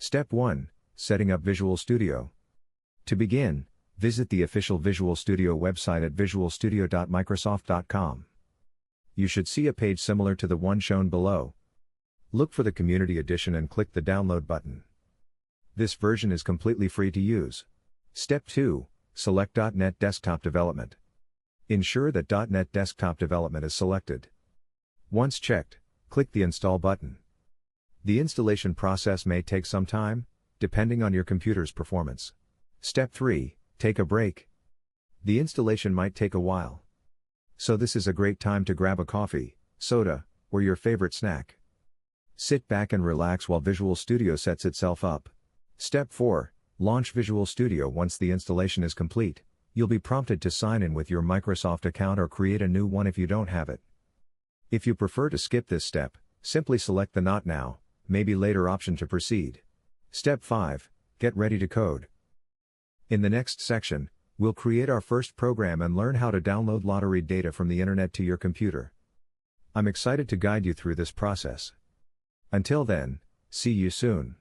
Step 1. Setting up Visual Studio. To begin, visit the official Visual Studio website at visualstudio.microsoft.com. You should see a page similar to the one shown below. Look for the Community Edition and click the Download button. This version is completely free to use. Step 2. Select .NET Desktop Development. Ensure that .NET Desktop Development is selected. Once checked, click the Install button. The installation process may take some time, depending on your computer's performance. Step 3. Take a break. The installation might take a while. So this is a great time to grab a coffee, soda, or your favorite snack. Sit back and relax while Visual Studio sets itself up. Step 4. Launch Visual Studio. Once the installation is complete, you'll be prompted to sign in with your Microsoft account or create a new one if you don't have it. If you prefer to skip this step, simply select the Not Now, Maybe Later option to proceed. Step 5. Get ready to code. In the next section, we'll create our first program and learn how to download lottery data from the internet to your computer. I'm excited to guide you through this process. Until then, see you soon.